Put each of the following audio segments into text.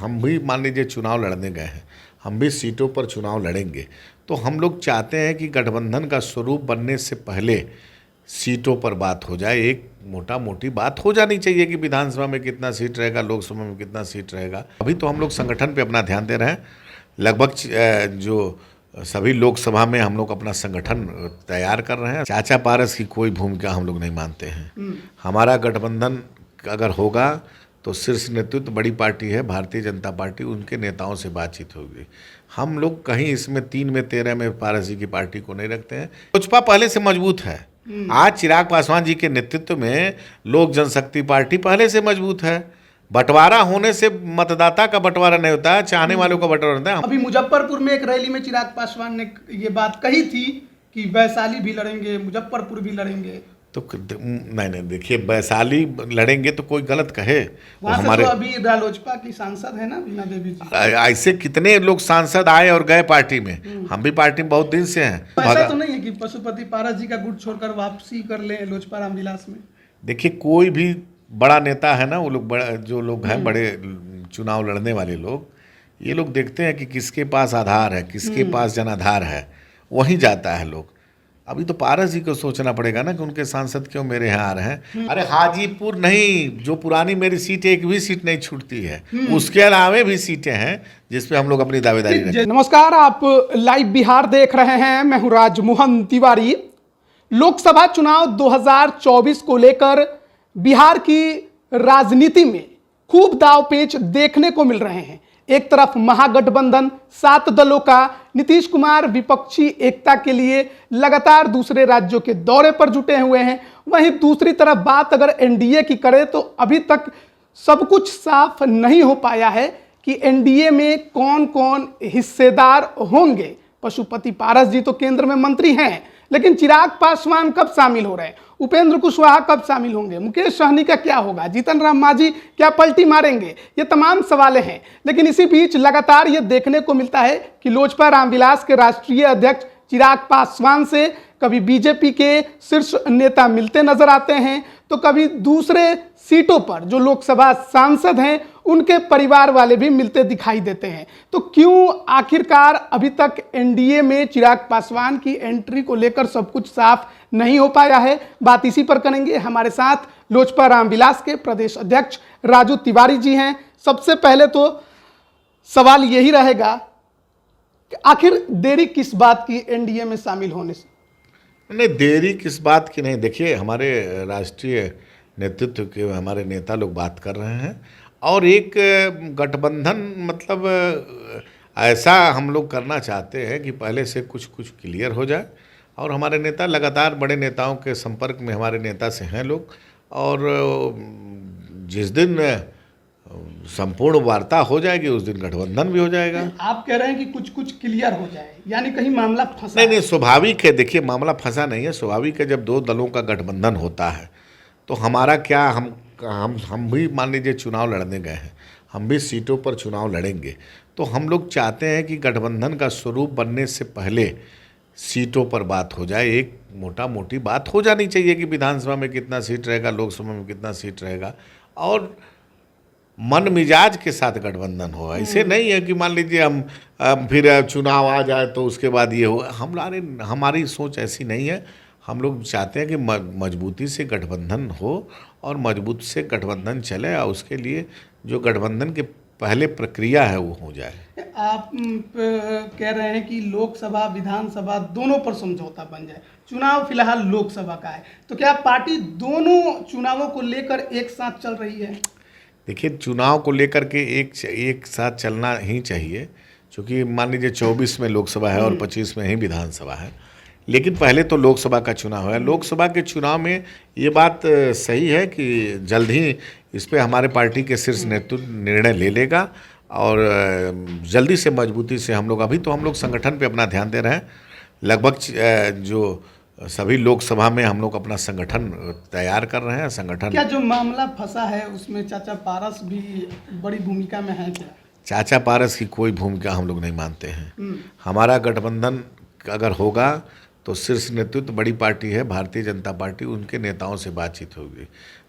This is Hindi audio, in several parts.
हम भी मान लीजिए चुनाव लड़ने गए हैं, हम भी सीटों पर चुनाव लड़ेंगे, तो हम लोग चाहते हैं कि गठबंधन का स्वरूप बनने से पहले सीटों पर बात हो जाए। एक मोटा मोटी बात हो जानी चाहिए कि विधानसभा में कितना सीट रहेगा, लोकसभा में कितना सीट रहेगा। अभी तो हम लोग संगठन पे अपना ध्यान दे रहे हैं। लगभग जो सभी लोकसभा में हम लोग अपना संगठन तैयार कर रहे हैं। चाचा पारस की कोई भूमिका हम लोग नहीं मानते हैं। हमारा गठबंधन अगर होगा तो शीर्ष नेतृत्व, बड़ी पार्टी है भारतीय जनता पार्टी, उनके नेताओं से बातचीत होगी। हम लोग कहीं इसमें 3 में 13 में पारस जी की पार्टी को नहीं रखते हैं। लोजपा पहले से मजबूत है। आज चिराग पासवान जी के नेतृत्व में लोक जनशक्ति पार्टी पहले से मजबूत है। बंटवारा होने से मतदाता का बंटवारा नहीं होता है, चाहने वालों का बंटवारा होता है। अभी मुजफ्फरपुर में एक रैली में चिराग पासवान ने ये बात कही थी कि वैशाली भी लड़ेंगे, मुजफ्फरपुर भी लड़ेंगे। तो नहीं देखिए, वैशाली लड़ेंगे तो कोई गलत कहे। वहाँ हमारे तो अभी रालोजपा की सांसद है ना वीणा देवी जी। ऐसे कितने लोग सांसद आए और गए पार्टी में। हम भी पार्टी में बहुत दिन से हैं। ऐसा तो नहीं है कि पशुपति पारस जी का गुट छोड़कर वापसी कर ले लोजपा रामविलास में। देखिए, कोई भी बड़ा नेता है ना, वो लोग बड़ा, जो लोग हैं बड़े चुनाव लड़ने वाले लोग, ये लोग देखते हैं कि किसके पास आधार है, किसके पास जनाधार है, वहीं जाता है लोग। अभी तो पारस जी को सोचना पड़ेगा ना कि उनके सांसद क्यों मेरे यहाँ आ रहे हैं। अरे हाजीपुर नहीं, जो पुरानी मेरी सीट है, एक भी सीट नहीं छूटती है। उसके अलावे भी सीटें हैं जिसपे हम लोग अपनी दावेदारी रखते हैं। नमस्कार, आप लाइव बिहार देख रहे हैं। मैं हूँ राजमोहन तिवारी। लोकसभा चुनाव 2024 को लेकर बिहार की राजनीति में खूब दांवपेच देखने को मिल रहे हैं। एक तरफ महागठबंधन 7 दलों का नीतीश कुमार विपक्षी एकता के लिए लगातार दूसरे राज्यों के दौरे पर जुटे हुए हैं। वहीं दूसरी तरफ बात अगर एनडीए की करें तो अभी तक सब कुछ साफ नहीं हो पाया है कि एनडीए में कौन कौन हिस्सेदार होंगे। पशुपति पारस जी तो केंद्र में मंत्री हैं, लेकिन चिराग पासवान कब शामिल हो रहे हैं, उपेंद्र कुशवाहा कब शामिल होंगे, मुकेश सहनी का क्या होगा, जीतन राम मांझी क्या पलटी मारेंगे, ये तमाम सवालें हैं। लेकिन इसी बीच लगातार ये देखने को मिलता है कि लोजपा रामविलास के राष्ट्रीय अध्यक्ष चिराग पासवान से कभी बीजेपी के शीर्ष नेता मिलते नजर आते हैं, तो कभी दूसरे सीटों पर जो लोकसभा सांसद हैं उनके परिवार वाले भी मिलते दिखाई देते हैं। तो क्यों आखिरकार अभी तक एनडीए में चिराग पासवान की एंट्री को लेकर सब कुछ साफ नहीं हो पाया है, बात इसी पर करेंगे। हमारे साथ लोजपा रामविलास के प्रदेश अध्यक्ष राजू तिवारी जी हैं। सबसे पहले तो सवाल यही रहेगा कि आखिर देरी किस बात की एनडीए में शामिल होने से? नहीं, देरी किस बात की नहीं। देखिए, हमारे राष्ट्रीय नेतृत्व के हमारे नेता लोग बात कर रहे हैं और एक गठबंधन मतलब ऐसा हम लोग करना चाहते हैं कि पहले से कुछ क्लियर हो जाए। और हमारे नेता लगातार बड़े नेताओं के संपर्क में हमारे नेता से हैं लोग, और जिस दिन संपूर्ण वार्ता हो जाएगी उस दिन गठबंधन भी हो जाएगा। आप कह रहे हैं कि कुछ क्लियर हो जाए, यानी कहीं मामला फंसा? नहीं, स्वाभाविक है। देखिए, मामला फंसा नहीं है, स्वाभाविक है। जब 2 दलों का गठबंधन होता है तो हमारा क्या, हम भी मान लीजिए चुनाव लड़ने गए हैं, हम भी सीटों पर चुनाव लड़ेंगे, तो हम लोग चाहते हैं कि गठबंधन का स्वरूप बनने से पहले सीटों पर बात हो जाए। एक मोटा मोटी बात हो जानी चाहिए कि विधानसभा में कितना सीट रहेगा, लोकसभा में कितना सीट रहेगा, और मन मिजाज के साथ गठबंधन हो। ऐसे नहीं है कि मान लीजिए हम फिर चुनाव आ जाए तो उसके बाद ये हो। हमारी सोच ऐसी नहीं है। हम लोग चाहते हैं कि मजबूती से गठबंधन हो और मजबूत से गठबंधन चले, और उसके लिए जो गठबंधन के पहले प्रक्रिया है वो हो जाए। आप कह रहे हैं कि लोकसभा विधानसभा दोनों पर समझौता बन जाए। चुनाव फिलहाल लोकसभा का है, तो क्या पार्टी दोनों चुनावों को लेकर एक साथ चल रही है? देखिए, चुनाव को लेकर के एक साथ चलना ही चाहिए, क्योंकि मान लीजिए 24 में लोकसभा है और 25 में ही विधानसभा है। लेकिन पहले तो लोकसभा का चुनाव है। लोकसभा के चुनाव में ये बात सही है कि जल्द ही इस पर हमारे पार्टी के शीर्ष नेतृत्व निर्णय ले लेगा, और जल्दी से मजबूती से हम लोग संगठन पे अपना ध्यान दे रहे हैं। लगभग जो सभी लोकसभा में हम लोग अपना संगठन तैयार कर रहे हैं। संगठन क्या जो मामला फंसा है उसमें चाचा पारस भी बड़ी भूमिका में है क्या? चाचा पारस की कोई भूमिका हम लोग नहीं मानते हैं। हमारा गठबंधन अगर होगा तो शीर्ष नेतृत्व, बड़ी पार्टी है भारतीय जनता पार्टी, उनके नेताओं से बातचीत होगी।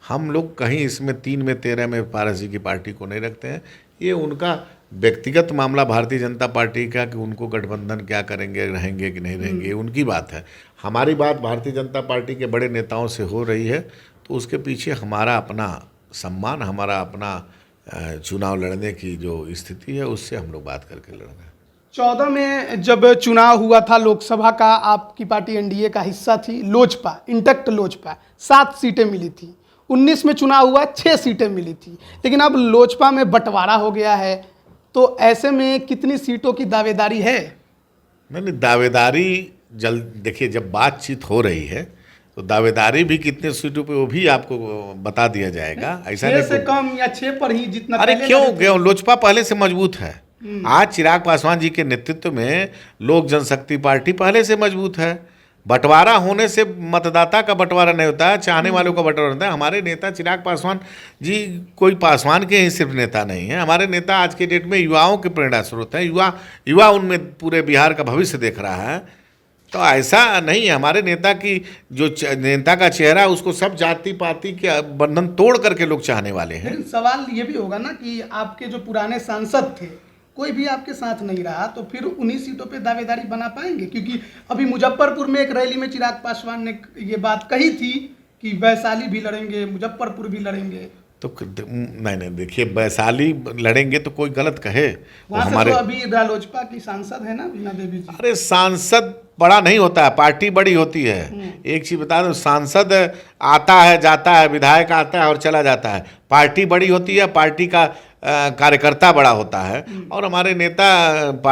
हम लोग कहीं इसमें 3 में 13 में पारस जी की पार्टी को नहीं रखते हैं। ये उनका व्यक्तिगत मामला भारतीय जनता पार्टी का कि उनको गठबंधन क्या करेंगे, रहेंगे कि नहीं रहेंगे, उनकी बात है। हमारी बात भारतीय जनता पार्टी के बड़े नेताओं से हो रही है, तो उसके पीछे हमारा अपना सम्मान, हमारा अपना चुनाव लड़ने की जो स्थिति है, उससे हम लोग बात करके लड़ रहे हैं। 14 में जब चुनाव हुआ था लोकसभा का, आपकी पार्टी एनडीए का हिस्सा थी, लोजपा, इंटैक्ट लोजपा, 7 सीटें मिली थी। 19 में चुनाव हुआ, 6 सीटें मिली थी, लेकिन अब लोजपा में बंटवारा हो गया है, तो ऐसे में कितनी सीटों की दावेदारी है? नहीं, दावेदारी जल्द देखिए, जब बातचीत हो रही है तो दावेदारी भी कितने सीटों पे वो भी आपको बता दिया जाएगा। ऐसा 6 नहीं से कम या 6 पर ही जितना अरे पहले क्यों लगे थे। क्यों लोजपा पहले से मजबूत है। आज चिराग पासवान जी के नेतृत्व में लोक जनशक्ति पार्टी पहले से मजबूत है। बंटवारा होने से मतदाता का बंटवारा नहीं होता है, चाहने वालों का बंटवारा होता है। हमारे नेता चिराग पासवान जी कोई पासवान के ही सिर्फ नेता नहीं है, हमारे नेता आज के डेट में युवाओं के प्रेरणा स्रोत हैं। युवा उनमें पूरे बिहार का भविष्य देख रहा है। तो ऐसा नहीं है, हमारे नेता की जो नेता का चेहरा है, उसको सब जाति पाति के बंधन तोड़ करके लोग चाहने वाले हैं। लेकिन सवाल ये भी होगा ना कि आपके जो पुराने सांसद थे, कोई भी आपके साथ नहीं रहा, तो फिर उन्हीं सीटों पे दावेदारी बना पाएंगे? क्योंकि अभी मुजफ्फरपुर में एक रैली में चिराग पासवान ने ये बात कही थी कि वैशाली भी लड़ेंगे, मुजफ्फरपुर भी लड़ेंगे। तो नहीं, देखिए, वैशाली लड़ेंगे तो कोई गलत कहे, वो वहाँ से हमारे तो अभी रालोजपा की सांसद है ना वीणा देवी जी। अरे सांसद बड़ा नहीं होता है, पार्टी बड़ी होती है। एक चीज बता दो, सांसद आता है जाता है, विधायक आता है और चला जाता है। पार्टी बड़ी होती है, पार्टी का कार्यकर्ता बड़ा होता है। और हमारे नेता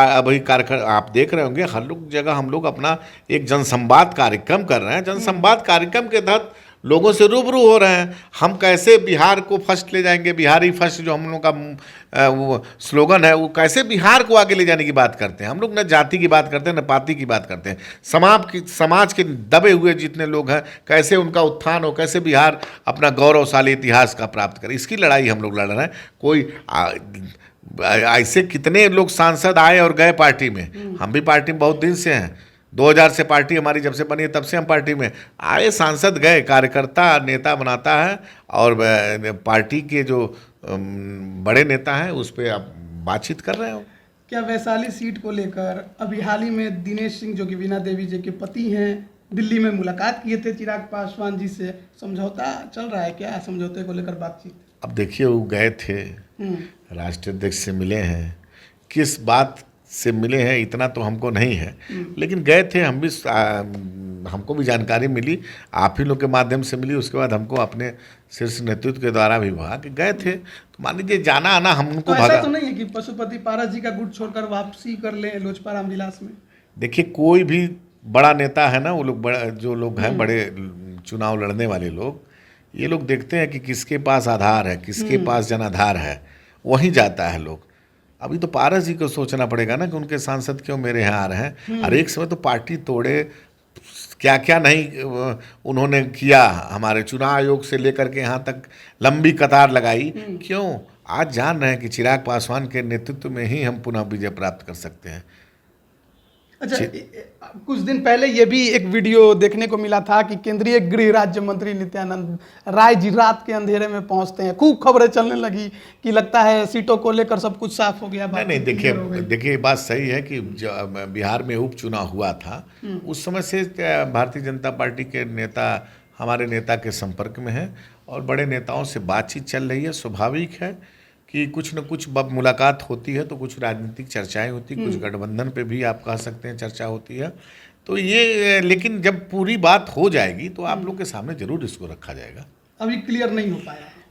अभी कार्यकर्ता आप देख रहे होंगे, हर लोग जगह हम लोग अपना एक जनसंवाद कार्यक्रम कर रहे हैं। जनसंवाद कार्यक्रम के तहत लोगों से रूबरू हो रहे हैं। हम कैसे बिहार को फर्स्ट ले जाएंगे, बिहारी फर्स्ट जो हम लोग का वो स्लोगन है, वो कैसे बिहार को आगे ले जाने की बात करते हैं। हम लोग न जाति की बात करते हैं, न पाति की बात करते हैं। समाज के दबे हुए जितने लोग हैं, कैसे उनका उत्थान हो, कैसे बिहार अपना गौरवशाली इतिहास का प्राप्त करे, इसकी लड़ाई हम लोग लड़ रहे हैं। कोई ऐसे कितने लोग सांसद आए और गए पार्टी में। हम भी पार्टी में बहुत दिन से हैं, 2000 से पार्टी हमारी जब से बनी है तब से हम पार्टी में आए, सांसद गए, कार्यकर्ता नेता बनाता है। और पार्टी के जो बड़े नेता हैं उस पर आप बातचीत कर रहे हो। क्या वैशाली सीट को लेकर अभी हाल ही में दिनेश सिंह, जो कि वीणा देवी जी के पति हैं, दिल्ली में मुलाकात किए थे चिराग पासवान जी से, समझौता चल रहा है क्या? समझौते को लेकर बातचीत? अब देखिए, वो गए थे, राष्ट्रीय अध्यक्ष से मिले हैं, किस बात से मिले हैं इतना तो हमको नहीं है, लेकिन गए थे। हमको भी जानकारी मिली, आप ही लोग के माध्यम से मिली। उसके बाद हमको अपने शीर्ष नेतृत्व के द्वारा भी हुआ कि गए थे। तो मान लीजिए जाना आना हमको तो ऐसा तो नहीं है कि पशुपति पारस जी का गुट छोड़कर वापसी कर ले लोजपा रामविलास में? देखिए, कोई भी बड़ा नेता है ना, वो लोग जो लोग हैं बड़े चुनाव लड़ने वाले लोग, ये लोग देखते हैं कि किसके पास आधार है, किसके पास जनाधार है, वहीं जाता है लोग। अभी तो पारस जी को सोचना पड़ेगा ना कि उनके सांसद क्यों मेरे यहाँ आ रहे हैं। और एक समय तो पार्टी तोड़े, क्या क्या नहीं उन्होंने किया, हमारे चुनाव आयोग से लेकर के यहाँ तक लंबी कतार लगाई। क्यों? आज जान रहे हैं कि चिराग पासवान के नेतृत्व में ही हम पुनः विजय प्राप्त कर सकते हैं। अच्छा, कुछ दिन पहले ये भी एक वीडियो देखने को मिला था कि केंद्रीय गृह राज्य मंत्री नित्यानंद राय जी रात के अंधेरे में पहुंचते हैं। खूब खबरें चलने लगी कि लगता है सीटों को लेकर सब कुछ साफ हो गया। नहीं, देखिए बात सही है कि बिहार में उपचुनाव हुआ था, उस समय से भारतीय जनता पार्टी के नेता हमारे नेता के संपर्क में हैं और बड़े नेताओं से बातचीत चल रही है। स्वाभाविक है कि कुछ न कुछ मुलाकात होती है तो कुछ राजनीतिक चर्चाएं होती, कुछ गठबंधन पे भी आप कह सकते हैं चर्चा होती है। तो ये, लेकिन जब पूरी बात हो जाएगी तो आप लोग के सामने जरूर इसको रखा जाएगा। अभी क्लियर नहीं हो पाया है।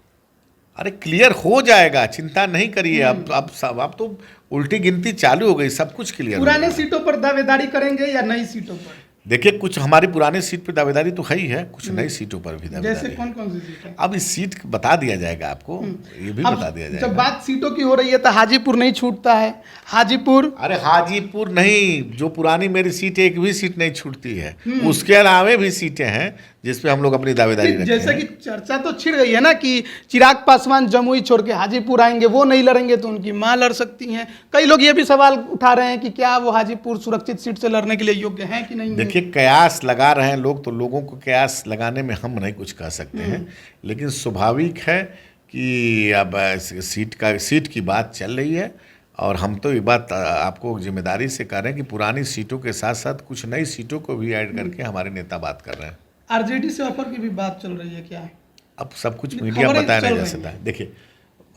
अरे क्लियर हो जाएगा, चिंता नहीं करिए। अब तो उल्टी गिनती चालू हो गई, सब कुछ क्लियर। पुराने सीटों पर दावेदारी करेंगे या नई सीटों पर? देखिए, कुछ हमारी पुराने सीट पर दावेदारी तो है ही है, कुछ नई सीटों पर भी दावेदारी जैसे है। कौन कौन सी सीट है? अब इस सीट बता दिया जाएगा आपको, ये भी बता दिया जाएगा। जब बात सीटों की हो रही है तो हाजीपुर नहीं छूटता है। हाजीपुर, अरे हाजीपुर नहीं, जो पुरानी मेरी सीट है, एक भी सीट नहीं छूटती है। उसके अलावे भी सीटें हैं जिसपे हम लोग अपनी दावेदारी रखते हैं। जैसे कि चर्चा तो छिड़ गई है ना कि चिराग पासवान जमुई छोड़ के हाजीपुर आएंगे, वो नहीं लड़ेंगे तो उनकी मां लड़ सकती हैं। कई लोग ये भी सवाल उठा रहे हैं कि क्या वो हाजीपुर सुरक्षित सीट से लड़ने के लिए योग्य हैं कि नहीं। देखिए, कयास लगा रहे हैं लोग, तो लोगों को कयास लगाने में हम नहीं कुछ कह सकते हैं, लेकिन स्वाभाविक है कि अब सीट की बात चल रही है, और हम तो ये बात आपको जिम्मेदारी से कर रहे हैं कि पुरानी सीटों के साथ साथ कुछ नई सीटों को भी ऐड करके हमारे नेता बात कर रहे हैं। आरजेडी से ऑफर की भी बात चल रही है क्या? अब सब कुछ मीडिया में बताया नहीं जा सकता है। देखिए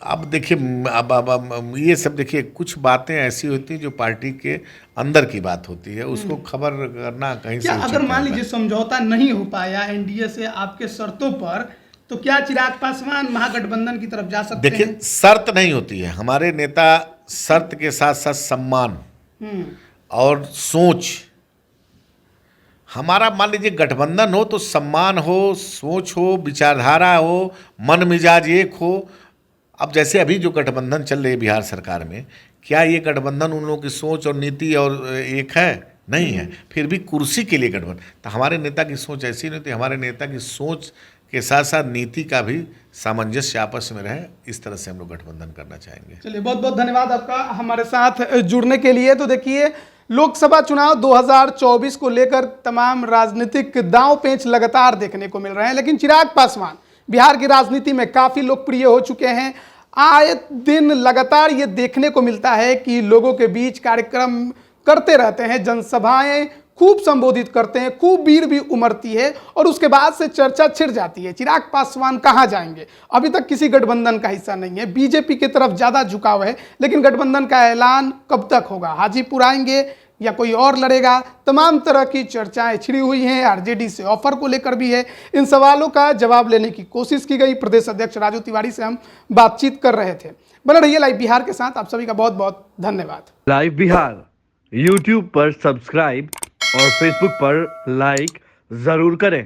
अब ये सब देखिए, कुछ बातें ऐसी होती हैं जो पार्टी के अंदर की बात होती है, उसको खबर करना कहीं से क्या उचित अगर नहीं मान होता है। लीजिए समझौता नहीं हो पाया एनडीए से आपके शर्तों पर, तो क्या चिराग पासवान महागठबंधन की तरफ जा सकते देखिए, हैं? शर्त नहीं होती है, हमारे नेता शर्त के साथ साथ सम्मान और सोच, हमारा मान लीजिए गठबंधन हो तो सम्मान हो, सोच हो, विचारधारा हो, मन मिजाज एक हो। अब जैसे अभी जो गठबंधन चल रही है बिहार सरकार में, क्या ये गठबंधन उन लोगों की सोच और नीति और एक है? नहीं है। फिर भी कुर्सी के लिए गठबंधन, तो हमारे नेता की सोच ऐसी नहीं होती। हमारे नेता की सोच के साथ साथ नीति का भी सामंजस्य आपस में रहे, इस तरह से हम लोग गठबंधन करना चाहेंगे। चलिए, बहुत बहुत धन्यवाद आपका हमारे साथ जुड़ने के लिए। तो देखिए, लोकसभा चुनाव 2024 को लेकर तमाम राजनीतिक दांव पेंच लगातार देखने को मिल रहे हैं, लेकिन चिराग पासवान बिहार की राजनीति में काफी लोकप्रिय हो चुके हैं। आए दिन लगातार ये देखने को मिलता है कि लोगों के बीच कार्यक्रम करते रहते हैं, जनसभाएं खूब संबोधित करते हैं, खूब भीड़ भी उमड़ती है और उसके बाद से चर्चा छिड़ जाती है चिराग पासवान कहां जाएंगे। अभी तक किसी गठबंधन का हिस्सा नहीं है, बीजेपी की तरफ ज्यादा झुकाव है, लेकिन गठबंधन का ऐलान कब तक होगा? हाजीपुर आएंगे या कोई और लड़ेगा? तमाम तरह की चर्चाएं छिड़ी हुई हैं। आरजेडी से ऑफर को लेकर भी है। इन सवालों का जवाब लेने की कोशिश की गई। प्रदेश अध्यक्ष राजू तिवारी से हम बातचीत कर रहे थे। बने रहिए लाइव बिहार के साथ। आप सभी का बहुत बहुत धन्यवाद। लाइव बिहार यूट्यूब पर सब्सक्राइब और फेसबुक पर लाइक जरूर करें।